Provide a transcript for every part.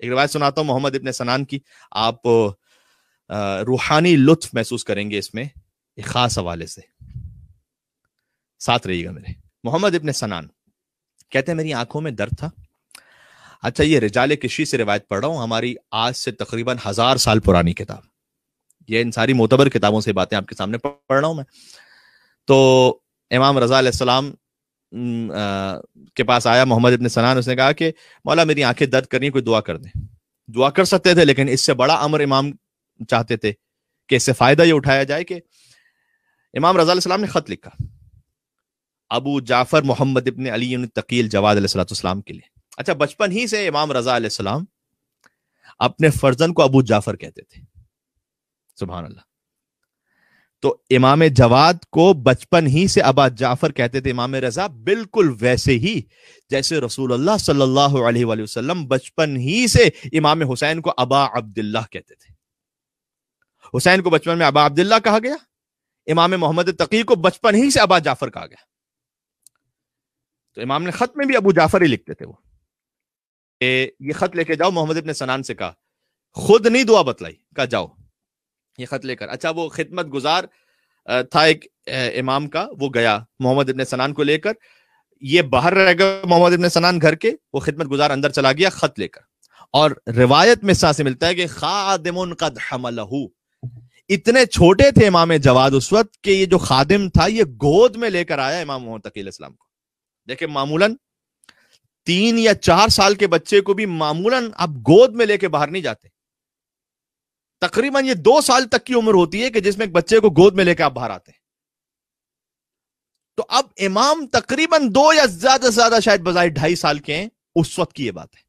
ایک روایت سناتا ہوں محمد ابن سنان کی، آپ روحانی لطف محسوس کریں گے اس میں ایک خاص حوالے سے، ساتھ رہیے گا میرے۔ محمد ابن سنان کہتے ہیں میری آنکھوں میں درد تھا۔ اچھا، یہ رجال کشی سے روایت پڑھ رہا ہوں، ہماری آج سے تقریباً 1000 سال پرانی کتاب، یہ ان ساری معتبر کتابوں سے باتیں آپ کے سامنے پڑھ رہا ہوں میں۔ تو امام رضا علیہ السلام کے پاس آیا محمد ابن سنان، اس نے کہا کہ مولا میری آنکھیں درد کر رہی ہیں، کوئی دعا کر دیں۔ دعا کر سکتے تھے، لیکن اس سے بڑا امر امام چاہتے تھے کہ اس سے فائدہ یہ اٹھایا جائے کہ امام رضا علیہ السلام نے خط لکھا ابو جعفر محمد ابن علی التقی الجواد علیہ السلام کے لیے۔ اچھا، بچپن ہی سے امام رضا علیہ السلام اپنے فرزند کو ابو جعفر کہتے تھے، سبحان اللہ۔ تو امام جواد کو بچپن ہی سے ابا جعفر کہتے تھے، امام رضا بالکل ویسے ہی جیسے رسول اللہ صلی اللہ علیہ وآلہ وسلم بچپن ہی سے امام حسین کو ابا عبداللہ کہتے تھے۔ حسین کو بچپن میں ابا عبداللہ کہا گیا، امام محمد تقی کو بچپن ہی سے ابا جعفر کہا گیا۔ تو امام نے خط میں بھی ابو جعفر ہی لکھتے تھے، وہ یہ خط لے کے جاؤ، محمد ابن سنان سے کہا، خود نہیں دعا بتلائی، کہا جاؤ یہ خط لے کر۔ اچھا، وہ خدمت گزار تھا ایک امام کا، وہ گیا محمد ابن سنان کو لے کر، یہ باہر رہ گیا محمد ابن سنان گھر کے، وہ خدمت گزار اندر چلا گیا خط لے کر، اور روایت میں سے ملتا ہے کہ خادم قد حملہ، اتنے چھوٹے تھے امام جواد اس وقت کہ یہ جو خادم تھا یہ گود میں لے کر آیا امام محمد تقی علیہ السلام کو۔ دیکھیں معمولاً 3 یا 4 سال کے بچے کو بھی معمولاً آپ گود میں لے کے باہر نہیں جاتے، تقریباً یہ 2 سال تک کی عمر ہوتی ہے کہ جس میں ایک بچے کو گود میں لے کے آپ باہر آتے ہیں۔ تو اب امام تقریباً 2 یا زیادہ سے زیادہ شاید بظاہر 2.5 سال کے ہیں اس وقت کی یہ بات ہے۔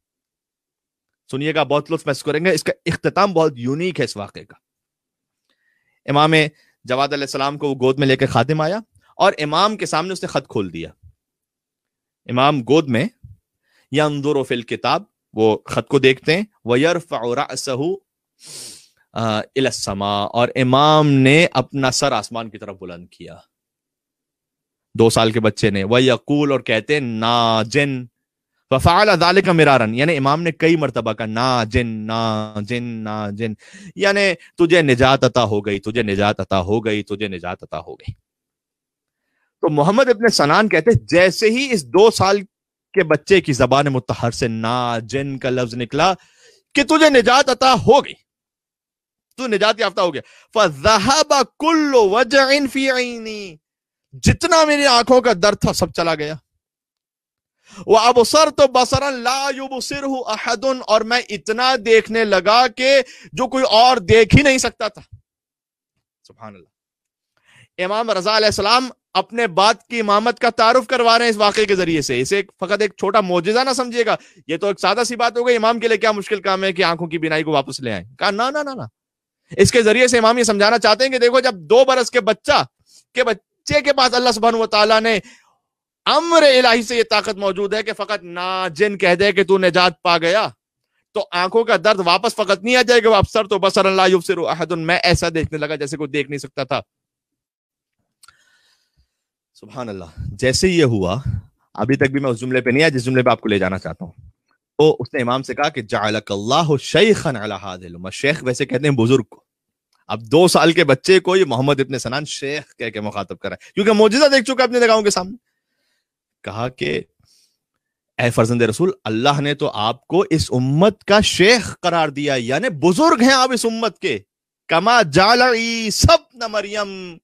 سنیے گا، بہت لطف محسوس کریں گے، اس کا اختتام بہت یونیک ہے اس واقعے کا۔ امام جواد علیہ السلام کو وہ گود میں لے کے خادم آیا اور امام کے سامنے اس نے خط کھول دیا۔ امام گود میں ينظر فی الکتاب، وہ خط کو دیکھتے ہیں، وَيَرْفَعُ رَأْسَهُ إِلَى السَّمَاءِ، اور امام نے اپنا سر آسمان کی طرف بلند کیا، 2 سال کے بچے نے، وَيَقُولُ، اور کہتے ہیں ناجن، فَفَعَلَ ذَلِكَ مِرَارًا، یعنی امام نے کئی مرتبہ کہا ناجن ناجن ناجن، یعنی تجھے نجات عطا ہو گئی، تجھے نجات عطا ہو گئی، تجھے نجات عطا ہو گئی۔ تو محمد ابن سنان کہتے ہیں جیسے ہی اس 2 سال کے بچے کی زبان مطہر سے ناجن کا لفظ نکلا کہ تجھے نجات عطا ہو گئی، تو نجات یافتہ ہو گیا، فَذَهَبَ كُلُّ وَجْعٍ فِي عَيْنِي، جتنا میری آنکھوں کا درد تھا سب چلا گیا، وَأَبْصَرْتُ بَصَرًا لَا يُبْصِرُهُ أَحَدٌ، اور میں اتنا دیکھنے لگا کہ جو کوئی اور دیکھ ہی نہیں سکتا تھا۔ سبحان اللہ۔ امام رضا علیہ السلام اپنے بات کی امامت کا تعارف کروا رہے ہیں اس واقعے کے ذریعے سے، اسے فقط ایک چھوٹا معجزہ نہ سمجھیے گا، یہ تو ایک سادہ سی بات ہو گئی، امام کے لیے کیا مشکل کام ہے کہ آنکھوں کی بینائی کو واپس لے آئیں، کہا نا نا نا نا، اس کے ذریعے سے امام یہ سمجھانا چاہتے ہیں کہ دیکھو جب 2 برس کے بچے کے پاس اللہ سبحانہ وتعالیٰ نے امر الہی سے یہ طاقت موجود ہے کہ فقط ناجن کہہ دے کہ تو نجات پا گیا، تو آنکھوں کا درد واپس فقط نہیں آ جائے گا، ابصرت بصرا لا یبصر احد، میں ایسا دیکھنے لگا جیسے کوئی دیکھ نہیں سکتا تھا۔ سبحان اللہ۔ جیسے یہ ہوا، ابھی تک بھی میں اس جملے پہ نہیں آیا جس جملے پہ آپ کو لے جانا چاہتا ہوں، تو اس نے امام سے کہا کہ جعلک اللہ شیخا علی هذه الامه، شیخ ویسے کہتے ہیں بزرگ کو، اب 2 سال کے بچے کو یہ محمد ابن سنان شیخ کہہ کے مخاطب کر رہا ہے کیونکہ معجزہ دیکھ چکا اپنی نگاہوں کے سامنے۔ کہا کہ اے فرزند رسول، اللہ نے تو آپ کو اس امت کا شیخ قرار دیا، یعنی بزرگ ہیں آپ اس امت کے، کما جعل عیسی ابن مریم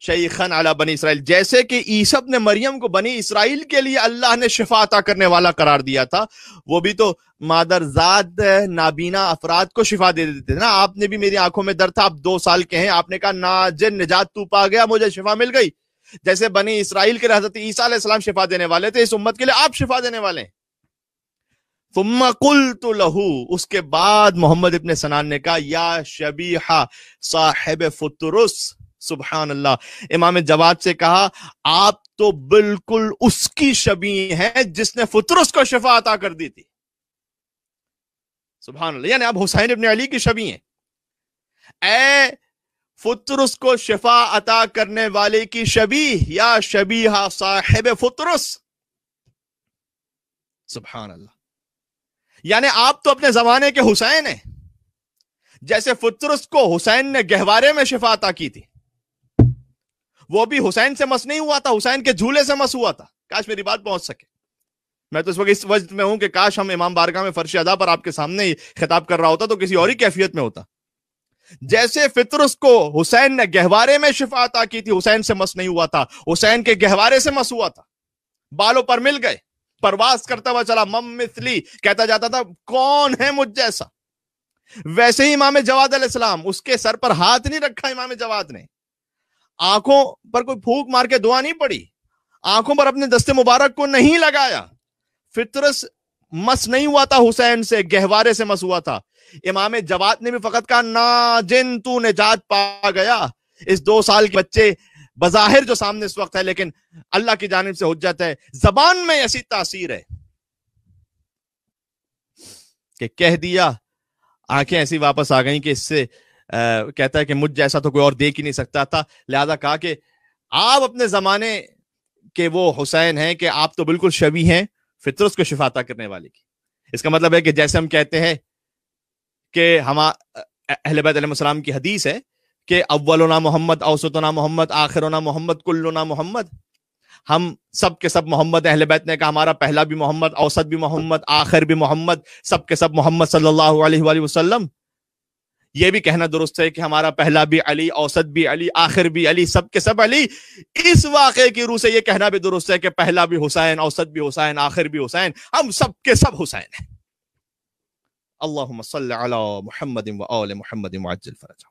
شیخاً علی بنی اسرائیل، جیسے کہ عیسی ابن مریم کو بنی اسرائیل کے لیے اللہ نے شفا عطا کرنے والا قرار دیا تھا، وہ بھی تو مادرزاد نابینا افراد کو شفا دے دیتے تھے نا۔ آپ نے بھی میری آنکھوں میں درد تھا، آپ 2 سال کے ہیں، آپ نے کہا ناجن نجات تو پا گیا، مجھے شفا مل گئی، جیسے بنی اسرائیل کے حضرت عیسیٰ علیہ السلام شفا دینے والے تھے، اس امت کے لیے آپ شفا دینے والے ہیں۔ ثم قلت له، اس کے بعد محمد ابن سنان نے کہا یا شبیحہ صاحب فطرس، سبحان اللہ، امام جواد سے کہا آپ تو بالکل اس کی شبیہ ہیں جس نے فطرس کو شفا عطا کر دی تھی، سبحان اللہ، یعنی آپ حسین ابن علی کی شبیہ ہیں، اے فطرس کو شفا عطا کرنے والے کی شبیہ، یا شبیہ صاحب فطرس، سبحان اللہ۔ یعنی آپ تو اپنے زمانے کے حسین ہیں. جیسے فطرس کو حسین نے گہوارے میں شفا عطا کی تھی, وہ بھی حسین سے مس نہیں ہوا تھا, حسین کے جھولے سے مس ہوا تھا. کاش میری بات پہنچ سکے. میں تو اس وقت اس وجہ میں ہوں کہ کاش ہم امام بارگاہ میں فرش ادا پر آپ کے سامنے ہی خطاب کر رہا ہوتا تو کسی اور ہی کیفیت میں ہوتا. جیسے فطرس کو حسین نے گہوارے میں شفا عطا کی تھی, حسین سے مس نہیں ہوا تھا, حسین کے گہوارے سے مس ہوا تھا, بالوں پر مل گئے, پرواز کرتا ہوا چلا, مم مثلی کہتا جاتا تھا کون ہے مجھ جیسا. ویسے ہی امام جواد علیہ السلام, اس کے سر پر ہاتھ نہیں رکھا امام جواد نے, آنکھوں پر کوئی پھونک مار کے دعا نہیں پڑی, آنکھوں پر اپنے دستے مبارک کو نہیں لگایا. فطرس مس نہیں ہوا تھا حسین سے, گہوارے سے مس ہوا تھا. امام جواد نے بھی فقط کہا ناجن تو نجات پا گیا. اس 2 سال کے بچے بظاہر جو سامنے اس وقت ہے, لیکن اللہ کی جانب سے حجت ہے, زبان میں ایسی تاثیر ہے کہ کہہ دیا, آنکھیں ایسی واپس آ گئیں کہ اس سے کہتا ہے کہ مجھ جیسا تو کوئی اور دیکھ ہی نہیں سکتا تھا. لہذا کہا کہ آپ اپنے زمانے کے وہ حسین ہیں کہ آپ تو بالکل شبیہ ہیں فطرس کو شفا عطا کرنے والے کی. اس کا مطلب ہے کہ جیسے ہم کہتے ہیں کہ ہم اہل بیت علیہ السلام کی حدیث ہے کہ اولنا محمد, اوسطنا محمد, آخرنا محمد, کلنا محمد, ہم سب کے سب محمد. اہل بیت نے کہا ہمارا پہلا بھی محمد, اوسط بھی محمد, آخر بھی محمد, سب کے سب محمد صلی اللہ علیہ وآلہ وسلم. یہ بھی کہنا درست ہے کہ ہمارا پہلا بھی علی, اوسط بھی علی, آخر بھی علی, سب کے سب علی. اس واقعے کی روح سے یہ کہنا بھی درست ہے کہ پہلا بھی حسین, اوسط بھی حسین, آخر بھی حسین, ہم سب کے سب حسین ہیں. اللہم صلی علی محمد و آل محمد وعجل فرجہ.